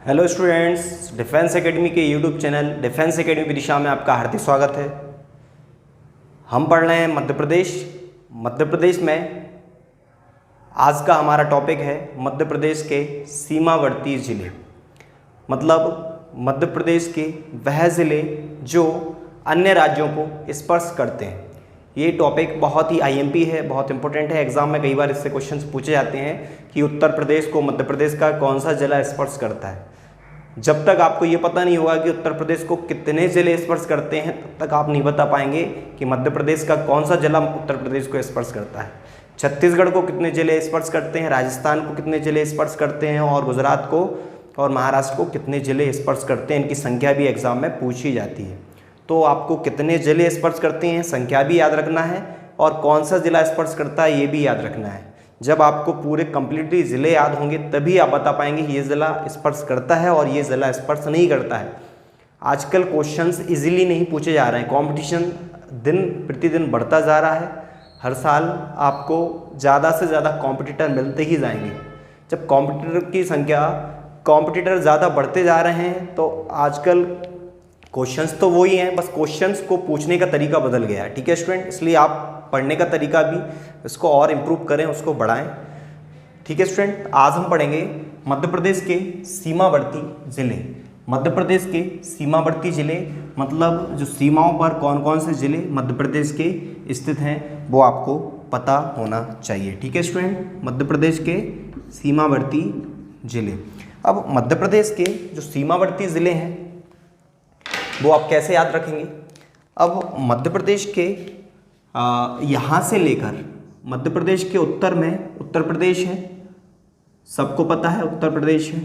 Hello students, defence academy के YouTube channel defence academy Vidisha में आपका हार्दिक स्वागत है। हम पढ़ रहे हैं मध्य प्रदेश। मध्य प्रदेश में आज का हमारा टॉपिक है मध्य प्रदेश के सीमावर्ती ज़िले, मतलब मध्य प्रदेश के वह ज़िले जो अन्य राज्यों को स्पर्श करते हैं। ये टॉपिक बहुत ही आईएमपी है, बहुत इंपॉर्टेंट है। एग्जाम में कई बार इससे क्वेश्चंस पूछे जाते हैं कि उत्तर प्रदेश को मध्य प्रदेश का कौन सा जिला स्पर्श करता है। जब तक आपको ये पता नहीं होगा कि उत्तर प्रदेश को कितने ज़िले स्पर्श करते हैं, तब तक आप नहीं बता पाएंगे कि मध्य प्रदेश का कौन सा जिला उत्तर प्रदेश को स्पर्श करता है। छत्तीसगढ़ को कितने ज़िले स्पर्श करते हैं, राजस्थान को कितने ज़िले स्पर्श करते हैं, और गुजरात को और महाराष्ट्र को कितने ज़िले स्पर्श करते हैं। इनकी संख्या भी एग्जाम में पूछी जाती है। तो आपको कितने ज़िले स्पर्श करते हैं संख्या भी याद रखना है, और कौन सा ज़िला स्पर्श करता है ये भी याद रखना है। जब आपको पूरे कंप्लीटली ज़िले याद होंगे तभी आप बता पाएंगे कि ये ज़िला स्पर्श करता है और ये ज़िला स्पर्श नहीं करता है। आजकल क्वेश्चंस इजीली नहीं पूछे जा रहे हैं, कंपटीशन दिन प्रतिदिन बढ़ता जा रहा है। हर साल आपको ज़्यादा से ज़्यादा कॉम्पिटिटर मिलते ही जाएंगे। जब कॉम्पिटिटर ज़्यादा बढ़ते जा रहे हैं तो आजकल क्वेश्चंस तो वही हैं, बस क्वेश्चंस को पूछने का तरीका बदल गया है। ठीक है स्टूडेंट, इसलिए आप पढ़ने का तरीका भी इसको और इम्प्रूव करें, उसको बढ़ाएं। ठीक है स्टूडेंट, आज हम पढ़ेंगे मध्य प्रदेश के सीमावर्ती ज़िले। मध्य प्रदेश के सीमावर्ती ज़िले मतलब जो सीमाओं पर कौन कौन से ज़िले मध्य प्रदेश के स्थित हैं वो आपको पता होना चाहिए। ठीक है स्टूडेंट, मध्य प्रदेश के सीमावर्ती ज़िले। अब मध्य प्रदेश के जो सीमावर्ती ज़िले हैं वो आप कैसे याद रखेंगे। अब मध्य प्रदेश के यहाँ से लेकर मध्य प्रदेश के उत्तर में उत्तर प्रदेश है, सबको पता है उत्तर प्रदेश है।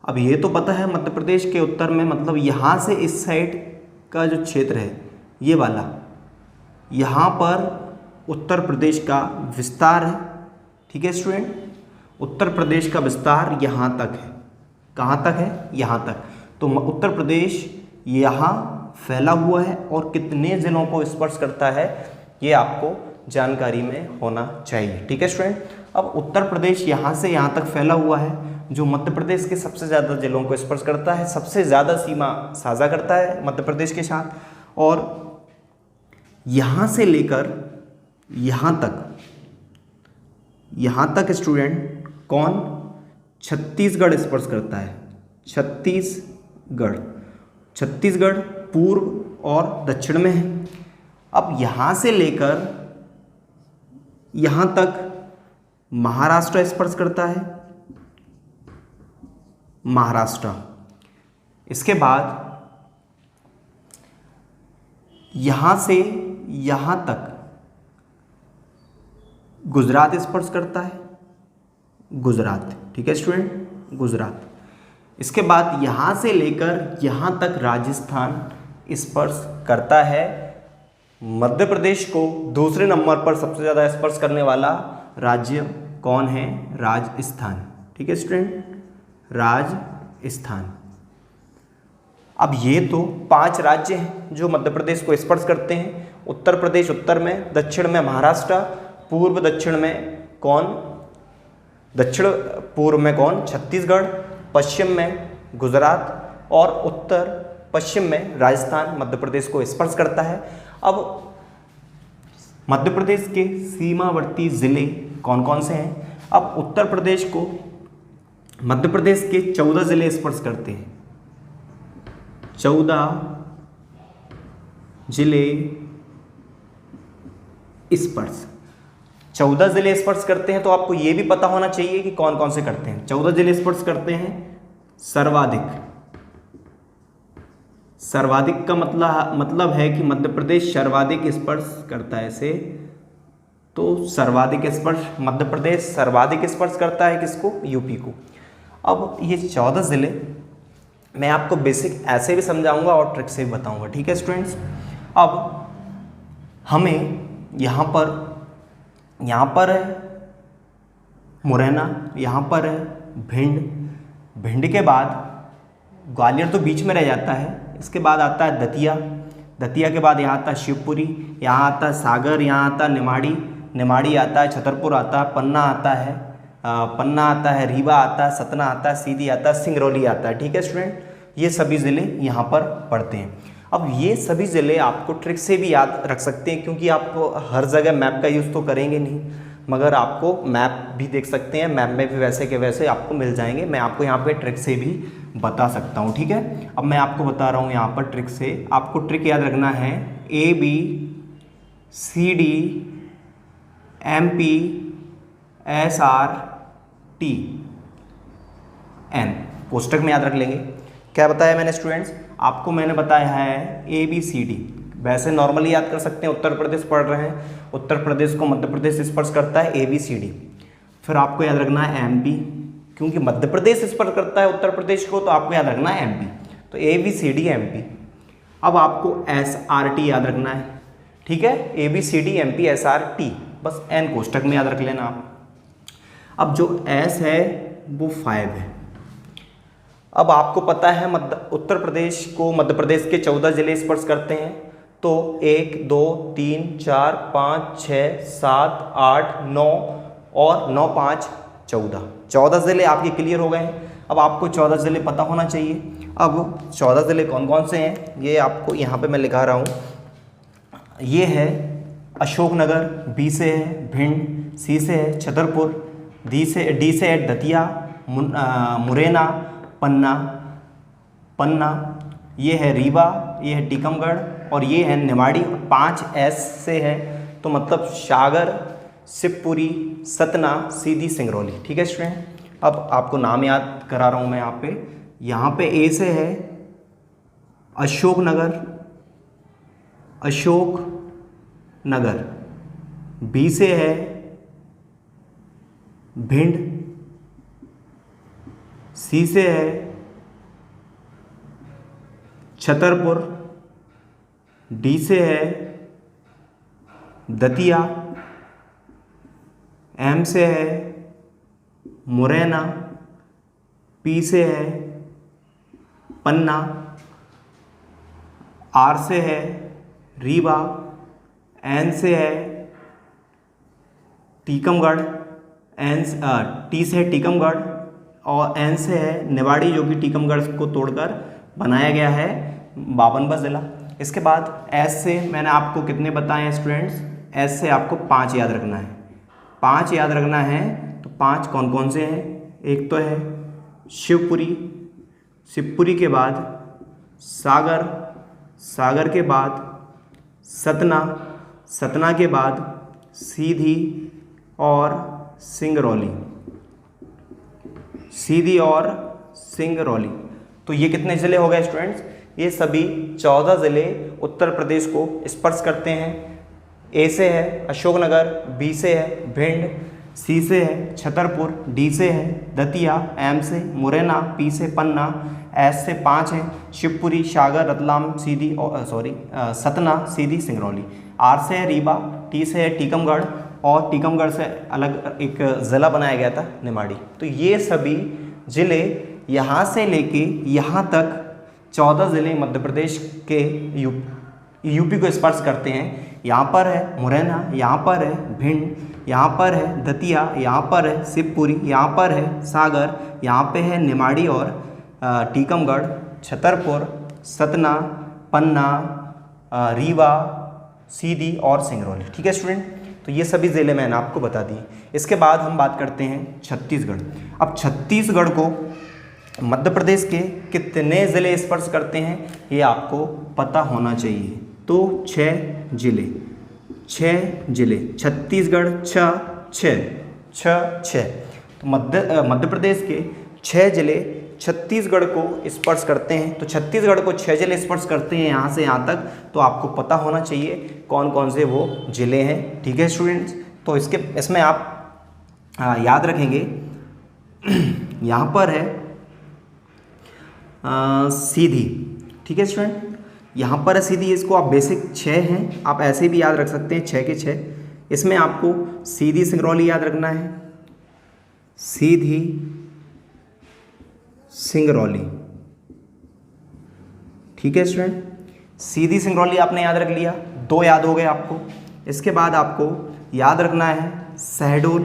अब ये तो पता है मध्य प्रदेश के उत्तर में मतलब यहाँ से इस साइड का जो क्षेत्र है ये वाला, यहाँ पर उत्तर प्रदेश का विस्तार है। ठीक है स्टूडेंट, उत्तर प्रदेश का विस्तार यहाँ तक है। कहाँ तक है? यहाँ तक। तो उत्तर प्रदेश यहाँ फैला हुआ है और कितने ज़िलों को स्पर्श करता है ये आपको जानकारी में होना चाहिए। ठीक है स्टूडेंट, अब उत्तर प्रदेश यहाँ से यहाँ तक फैला हुआ है जो मध्य प्रदेश के सबसे ज़्यादा ज़िलों को स्पर्श करता है, सबसे ज़्यादा सीमा साझा करता है मध्य प्रदेश के साथ। और यहाँ से लेकर यहाँ तक स्टूडेंट कौन? छत्तीसगढ़ स्पर्श करता है। छत्तीसगढ़ पूर्व और दक्षिण में है। अब यहाँ से लेकर यहाँ तक महाराष्ट्र स्पर्श करता है, महाराष्ट्र। इसके बाद यहाँ से यहाँ तक गुजरात स्पर्श करता है, गुजरात। ठीक है स्टूडेंट, गुजरात। इसके बाद यहाँ से लेकर यहाँ तक राजस्थान स्पर्श करता है। मध्य प्रदेश को दूसरे नंबर पर सबसे ज़्यादा स्पर्श करने वाला राज्य कौन है? राजस्थान। ठीक है स्टूडेंट, राजस्थान। अब ये तो 5 राज्य हैं जो मध्य प्रदेश को स्पर्श करते हैं। उत्तर प्रदेश उत्तर में, दक्षिण में महाराष्ट्र, पूर्व दक्षिण में कौन? दक्षिण पूर्व में कौन? छत्तीसगढ़, पश्चिम में गुजरात और उत्तर पश्चिम में राजस्थान मध्य प्रदेश को स्पर्श करता है। अब मध्य प्रदेश के सीमावर्ती ज़िले कौन कौन से हैं? अब उत्तर प्रदेश को मध्य प्रदेश के 14 ज़िले स्पर्श करते हैं। 14 ज़िले स्पर्श 14 ज़िले स्पर्श करते हैं। तो आपको ये भी पता होना चाहिए कि कौन कौन से करते हैं। 14 ज़िले स्पर्श करते हैं। सर्वाधिक का मतलब है कि मध्य प्रदेश सर्वाधिक स्पर्श करता है इसे। तो सर्वाधिक स्पर्श मध्य प्रदेश सर्वाधिक स्पर्श करता है किसको? यूपी को। अब ये 14 ज़िले मैं आपको बेसिक ऐसे भी समझाऊंगा और ट्रिक से भी बताऊंगा। ठीक है स्टूडेंट्स, अब हमें यहाँ पर है मुरैना, यहाँ पर है भिंड के बाद ग्वालियर तो बीच में रह जाता है। इसके बाद आता है दतिया के बाद यहाँ आता है शिवपुरी, यहाँ आता है सागर, यहाँ आता है निमाड़ी आता है, छतरपुर आता है, पन्ना आता है, पन्ना आता है, रीवा आता है, सतना आता है, सीधी आता है, सिंगरौली आता है। ठीक है स्टूडेंट, ये सभी ज़िले यहाँ पर पड़ते हैं। अब ये सभी ज़िले आपको ट्रिक से भी याद रख सकते हैं, क्योंकि आप हर जगह मैप का यूज़ तो करेंगे नहीं, मगर आपको मैप भी देख सकते हैं, मैप में भी वैसे के वैसे आपको मिल जाएंगे। मैं आपको यहाँ पे ट्रिक से भी बता सकता हूँ। ठीक है, अब मैं आपको बता रहा हूँ यहाँ पर ट्रिक से। आपको ट्रिक याद रखना है ABCD MP SRTN, कोष्टक में याद रख लेंगे। क्या बताया मैंने स्टूडेंट्स? आपको मैंने बताया है ABCD, वैसे नॉर्मली याद कर सकते हैं, उत्तर प्रदेश पढ़ रहे हैं, उत्तर प्रदेश को मध्य प्रदेश स्पर्श करता है ABCD। फिर आपको याद रखना है MP, क्योंकि मध्य प्रदेश स्पर्श करता है उत्तर प्रदेश को, तो आपको याद रखना है MP, तो ABCD MP। अब आपको SRT याद रखना है। ठीक है, ABCD MP SRT, बस N कोष्टक में याद रख लेना आप। अब जो S है वो 5 है। अब आपको पता है उत्तर प्रदेश को मध्य प्रदेश के 14 जिले स्पर्श करते हैं, तो 1 2 3 4 5 6 7 8 9 और 9 5 14 ज़िले आपके क्लियर हो गए हैं। अब आपको 14 ज़िले पता होना चाहिए। अब 14 ज़िले कौन कौन से हैं ये आपको यहाँ पे मैं लिखा रहा हूँ। ये है अशोकनगर, B से है भिंड, C से है छतरपुर, D से है दतिया, मुरैना, पन्ना, ये है रीवा, ये है टीकमगढ़ और ये है निमाड़ी। 5 S से है, तो मतलब सागर, शिवपुरी, सतना, सीधी, सिंगरौली। ठीक है स्टूडेंट, अब आपको नाम याद करा रहा हूँ मैं यहाँ पे A से है अशोकनगर, B से है भिंड, C से है छतरपुर, D से है दतिया, M से है मुरैना, P से है पन्ना, R से है रीवा, N से है टीकमगढ़, T से है टीकमगढ़ और N से है निवाड़ी, जो कि टीकमगढ़ को तोड़कर बनाया गया है 52वां ज़िला। इसके बाद S से मैंने आपको कितने बताए हैं स्टूडेंट्स? S से आपको 5 याद रखना है। 5 याद रखना है, तो 5 कौन कौन से हैं? एक तो है शिवपुरी के बाद सागर के बाद सतना के बाद सीधी और सिंगरौली। तो ये कितने ज़िले हो गए स्टूडेंट्स? ये सभी 14 ज़िले उत्तर प्रदेश को स्पर्श करते हैं। A से है अशोकनगर, B से है भिंड, C से है छतरपुर, D से है दतिया, M से मुरैना, P से पन्ना, S से 5 है शिवपुरी, सागर, रतलाम, सतना, सीधी, सिंगरौली, R से है रीवा, T से है टीकमगढ़ और टीकमगढ़ से अलग एक ज़िला बनाया गया था निमाड़ी। तो ये सभी ज़िले यहाँ से लेके यहाँ तक 14 ज़िले मध्य प्रदेश के यूपी को स्पर्श करते हैं। यहाँ पर है मुरैना, यहाँ पर है भिंड, यहाँ पर है दतिया, यहाँ पर है शिवपुरी, यहाँ पर है सागर, यहाँ पे है निमाड़ी और टीकमगढ़, छतरपुर, सतना, पन्ना, रीवा, सीधी और सिंगरौली। ठीक है स्टूडेंट, तो ये सभी ज़िले मैंने आपको बता दिए। इसके बाद हम बात करते हैं छत्तीसगढ़। अब छत्तीसगढ़ को मध्य प्रदेश के कितने ज़िले स्पर्श करते हैं ये आपको पता होना चाहिए। तो 6 ज़िले छत्तीसगढ़ 6। तो मध्य प्रदेश के 6 ज़िले छत्तीसगढ़ को स्पर्श करते हैं। तो छत्तीसगढ़ को 6 ज़िले स्पर्श करते हैं यहाँ से यहाँ तक, तो आपको पता होना चाहिए कौन कौन से वो ज़िले हैं। ठीक है स्टूडेंट्स, तो इसमें आप याद रखेंगे यहाँ पर है सीधी। ठीक है स्टूडेंट, यहाँ पर है सीधी, इसको आप बेसिक 6 हैं, आप ऐसे भी याद रख सकते हैं 6 के 6। इसमें आपको सीधी सिंगरौली याद रखना है, सीधी सिंगरौली। ठीक है स्टूडेंट, सीधी सिंगरौली आपने याद रख लिया, 2 याद हो गए आपको। इसके बाद आपको याद रखना है शहडोल,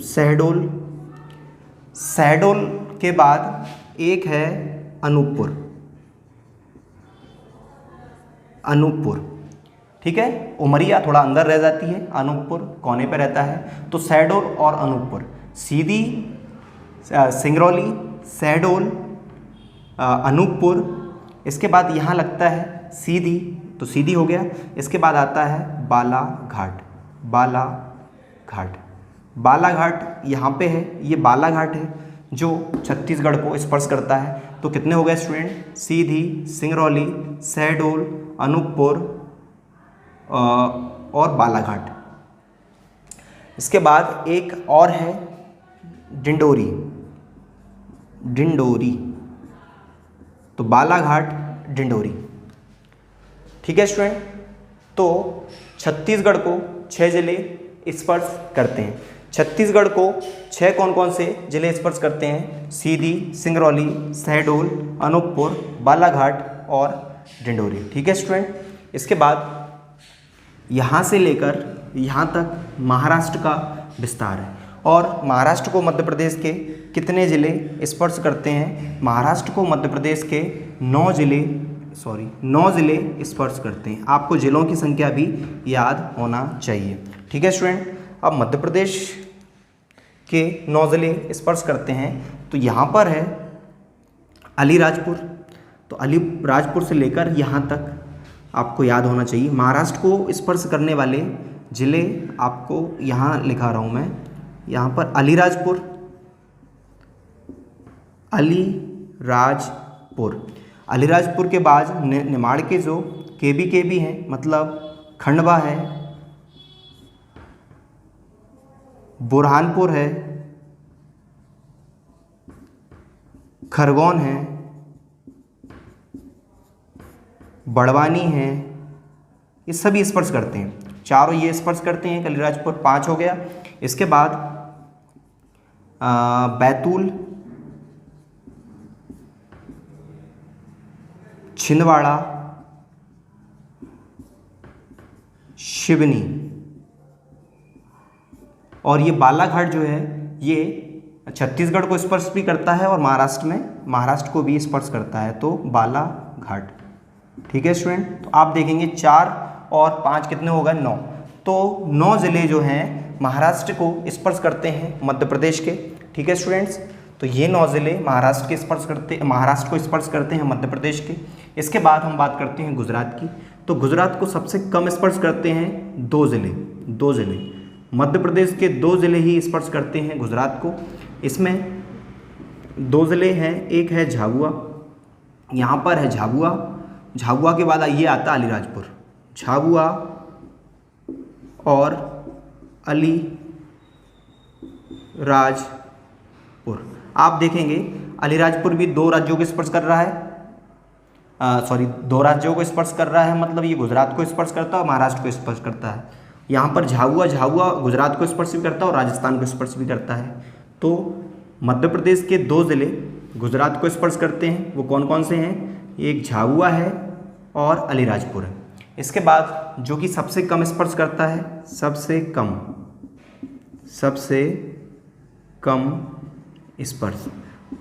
शहडोल, शहडोल के बाद एक है अनूपपुर, अनूपपुर, ठीक है। उमरिया थोड़ा अंदर रह जाती है, अनूपपुर कोने पे रहता है। तो शहडोल और अनूपपुर, सीधी, सिंगरौली, शहडोल, अनूपपुर, इसके बाद यहाँ लगता है सीधी, तो सीधी हो गया। इसके बाद आता है बालाघाट, बालाघाट, बालाघाट यहाँ पे है, ये बालाघाट है जो छत्तीसगढ़ को स्पर्श करता है। तो कितने हो गए स्टूडेंट? सीधी, सिंगरौली, शहडोल, अनूपपुर और बालाघाट। इसके बाद एक और है डिंडोरी, डिंडोरी, तो बालाघाट, डिंडोरी, ठीक है स्टूडेंट। तो छत्तीसगढ़ को 6 जिले स्पर्श करते हैं। छत्तीसगढ़ को 6 कौन कौन से जिले स्पर्श करते हैं? सीधी, सिंगरौली, शहडोल, अनूपपुर, बालाघाट और डिंडोरी, ठीक है स्टूडेंट। इसके बाद यहाँ से लेकर यहाँ तक महाराष्ट्र का विस्तार है। और महाराष्ट्र को मध्य प्रदेश के कितने ज़िले स्पर्श करते हैं? महाराष्ट्र को मध्य प्रदेश के 9 ज़िले स्पर्श करते हैं। आपको ज़िलों की संख्या भी याद होना चाहिए, ठीक है स्टूडेंट। अब मध्य प्रदेश के 9 ज़िले स्पर्श करते हैं। तो यहाँ पर है अलीराजपुर, तो अलीराजपुर से लेकर यहाँ तक आपको याद होना चाहिए। महाराष्ट्र को स्पर्श करने वाले ज़िले आपको यहाँ लिखा रहा हूँ मैं, यहाँ पर अलीराजपुर, अलीराजपुर, अलीराजपुर के बाद निमाड़ के जो केबी हैं, मतलब खंडवा है, बुरहानपुर है, खरगोन है, बड़वानी है, ये सभी स्पर्श करते हैं। चारों ये स्पर्श करते हैं, अलीराजपुर 5 हो गया। इसके बाद बैतूल, छिंदवाड़ा, शिवनी, और ये बालाघाट जो है ये छत्तीसगढ़ को स्पर्श भी करता है और महाराष्ट्र को भी स्पर्श करता है, तो बालाघाट, ठीक है स्टूडेंट। तो आप देखेंगे 4 और 5 कितने होगा? 9। तो 9 ज़िले जो हैं महाराष्ट्र को स्पर्श करते हैं मध्य प्रदेश के, ठीक है स्टूडेंट्स। तो ये 9 ज़िले महाराष्ट्र को स्पर्श करते हैं मध्य प्रदेश के। इसके बाद हम बात करते हैं गुजरात की। तो गुजरात को सबसे कम स्पर्श करते हैं 2 ज़िले, मध्य प्रदेश के 2 ज़िले ही स्पर्श करते हैं गुजरात को। इसमें 2 ज़िले हैं, एक है झाबुआ, यहाँ पर है झाबुआ, झाबुआ के बाद ये आता है अलीराजपुर, झाबुआ और अलीराजपुर। आप देखेंगे अलीराजपुर भी 2 राज्यों को स्पर्श कर रहा है, 2 राज्यों को स्पर्श कर रहा है, मतलब ये गुजरात को स्पर्श करता है और महाराष्ट्र को स्पर्श करता है। यहाँ पर झाबुआ गुजरात को स्पर्श भी करता है और राजस्थान को स्पर्श भी करता है। तो मध्य प्रदेश के 2 ज़िले गुजरात को स्पर्श करते हैं, वो कौन कौन से हैं? एक झाबुआ है और अलीराजपुर है। इसके बाद जो कि सबसे कम स्पर्श करता है, सबसे कम स्पर्श,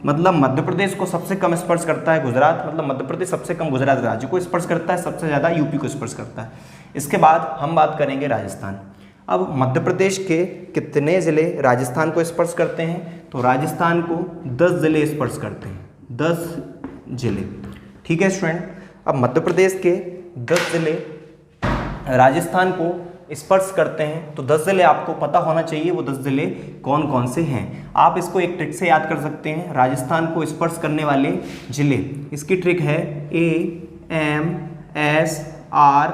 मतलब मध्य प्रदेश को सबसे कम स्पर्श करता है गुजरात, मतलब मध्य प्रदेश सबसे कम गुजरात राज्य को स्पर्श करता है, सबसे ज़्यादा यूपी को स्पर्श करता है। इसके बाद हम बात करेंगे राजस्थान। अब मध्य प्रदेश के कितने ज़िले राजस्थान को स्पर्श करते हैं? तो राजस्थान को 10 ज़िले स्पर्श करते हैं, 10 ज़िले, ठीक है स्टूडेंट। अब मध्य प्रदेश के 10 ज़िले राजस्थान को स्पर्श करते हैं, तो 10 ज़िले आपको पता होना चाहिए, वो 10 ज़िले कौन कौन से हैं। आप इसको एक ट्रिक से याद कर सकते हैं, राजस्थान को स्पर्श करने वाले ज़िले। इसकी ट्रिक है AMSR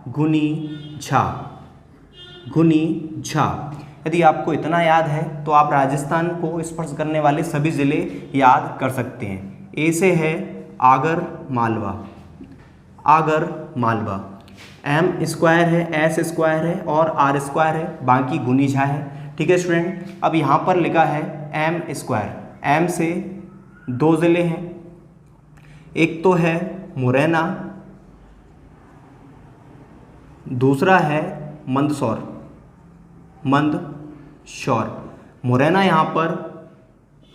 गुनी झा। यदि आपको इतना याद है तो आप राजस्थान को स्पर्श करने वाले सभी ज़िले याद कर सकते हैं। ए से है आगर मालवा, M स्क्वायर है, S स्क्वायर है और R स्क्वायर है, बाकी गुनी झा है, ठीक है स्टूडेंट। अब यहाँ पर लिखा है M स्क्वायर, M से 2 ज़िले हैं, एक तो है मुरैना, दूसरा है मंदसौर। मुरैना यहाँ पर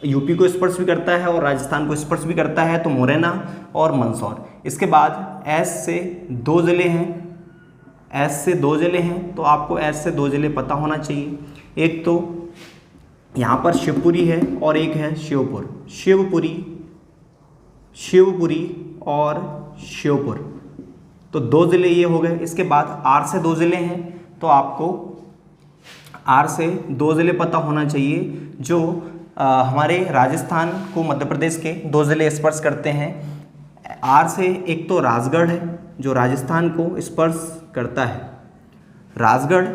यूपी को स्पर्श भी करता है और राजस्थान को स्पर्श भी करता है, तो मुरैना और मंदसौर। इसके बाद एस से 2 ज़िले हैं, एस से 2 ज़िले हैं, तो आपको एस से 2 ज़िले पता होना चाहिए। एक तो यहाँ पर शिवपुरी है और एक है श्योपुर, शिवपुरी और श्योपुर, तो 2 ज़िले ये हो गए। इसके बाद आर से 2 ज़िले हैं, तो आपको आर से 2 ज़िले पता होना चाहिए जो हमारे राजस्थान को मध्य प्रदेश के 2 ज़िले स्पर्श करते हैं। आर से एक तो राजगढ़ है जो राजस्थान को स्पर्श करता है, राजगढ़,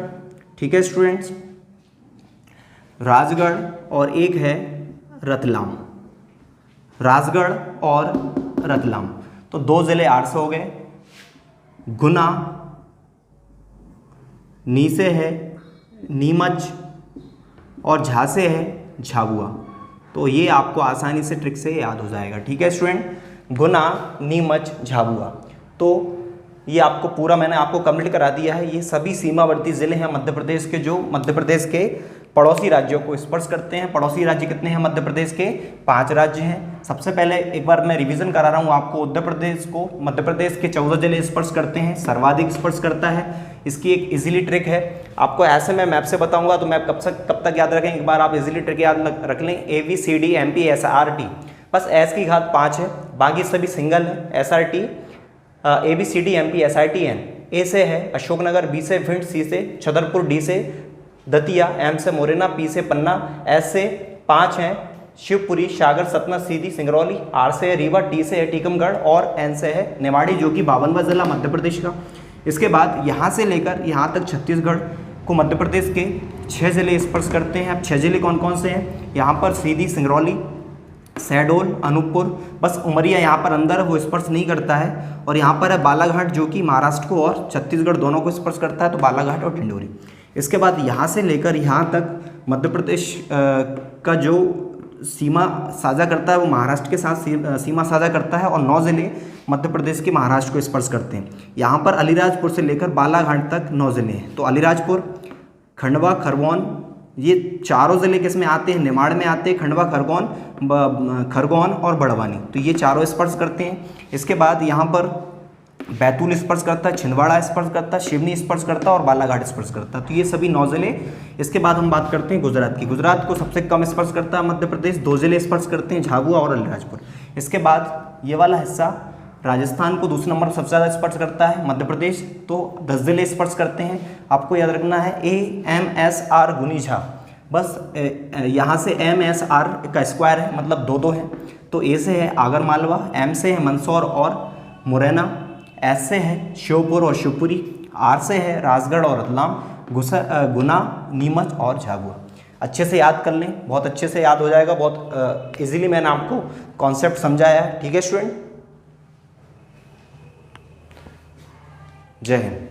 ठीक है स्टूडेंट्स, राजगढ़, और एक है रतलाम, राजगढ़ और रतलाम, तो 2 ज़िले आर से हो गए। गुना, नी से है नीमच, और झा से है झाबुआ, तो ये आपको आसानी से ट्रिक से याद हो जाएगा, ठीक है स्टूडेंट। गुना, नीमच, झाबुआ, तो ये आपको पूरा मैंने आपको कंप्लीट करा दिया है। ये सभी सीमावर्ती ज़िले हैं मध्य प्रदेश के, जो मध्य प्रदेश के पड़ोसी राज्यों को स्पर्श करते हैं। पड़ोसी राज्य कितने हैं मध्य प्रदेश के? 5 राज्य हैं। सबसे पहले एक बार मैं रिवीजन करा रहा हूँ आपको। उत्तर प्रदेश को मध्य प्रदेश के 14 ज़िले स्पर्श करते हैं, सर्वाधिक स्पर्श करता है। इसकी एक इजीली ट्रिक है, आपको ऐसे मैं मैप से बताऊंगा तो मैप कब तक याद रखें, एक बार आप इजीली ट्रिक याद रख लें। ABCD MP SRT, बस एस की घात 5 है, बाकी सभी सिंगल है। SRT ABCD MP SRT N, ए से है अशोकनगर, बी से भिंड, सी से छतरपुर, डी से दतिया, एम से मुरैना, पी से पन्ना, एस से 5 हैं शिवपुरी, सागर, सतना, सीधी, सिंगरौली, आर से है रीवा, टी से है टीकमगढ़ और एन से है निवाड़ी, जो कि 52वां जिला मध्य प्रदेश का। इसके बाद यहाँ से लेकर यहाँ तक छत्तीसगढ़ को मध्य प्रदेश के 6 ज़िले स्पर्श करते हैं। अब 6 ज़िले कौन कौन से हैं? यहाँ पर सीधी, सिंगरौली, शहडोल, अनूपपुर, बस उमरिया यहाँ पर अंदर वो स्पर्श नहीं करता है। और यहाँ पर है बालाघाट, जो कि महाराष्ट्र को और छत्तीसगढ़ दोनों को स्पर्श करता है, तो बालाघाट और ढिंडोरी। इसके बाद यहाँ से लेकर यहाँ तक मध्य प्रदेश का जो सीमा साझा करता है वो महाराष्ट्र के साथ सीमा साझा करता है, और 9 ज़िले मध्य प्रदेश के महाराष्ट्र को स्पर्श करते हैं। यहाँ पर अलीराजपुर से लेकर बालाघाट तक 9 ज़िले हैं, तो अलीराजपुर, खंडवा, खरगोन, ये चारों ज़िले किस में आते हैं? निमाड़ में आते हैं। खंडवा, खरगोन और बड़वानी, तो ये चारों स्पर्श करते हैं। इसके बाद यहाँ पर बैतूल स्पर्श करता है, छिंदवाड़ा स्पर्श करता है, सिवनी स्पर्श करता है और बालाघाट स्पर्श करता है, तो ये सभी 9 ज़िले। इसके बाद हम बात करते हैं गुजरात की। गुजरात को सबसे कम स्पर्श करता है मध्य प्रदेश, 2 ज़िले स्पर्श करते हैं, झाबुआ और अलीराजपुर। इसके बाद ये वाला हिस्सा राजस्थान को दूसरे नंबर पर सबसे ज़्यादा स्पर्श करता है मध्य प्रदेश, तो 10 ज़िले स्पर्श करते हैं। आपको याद रखना है AMSR गुनी झा, बस यहाँ से MSR का स्क्वायर है, मतलब 2-2 है। तो ए से है आगर मालवा, एम से है मंदसौर और मुरैना, एस से है श्योपुर और शिवपुरी, आर से है राजगढ़ और रतलाम, गुना, नीमच और झाबुआ। अच्छे से याद कर लें, बहुत अच्छे से याद हो जाएगा, बहुत इजीली मैंने आपको कॉन्सेप्ट समझाया है, ठीक है स्टूडेंट। जय हिंद।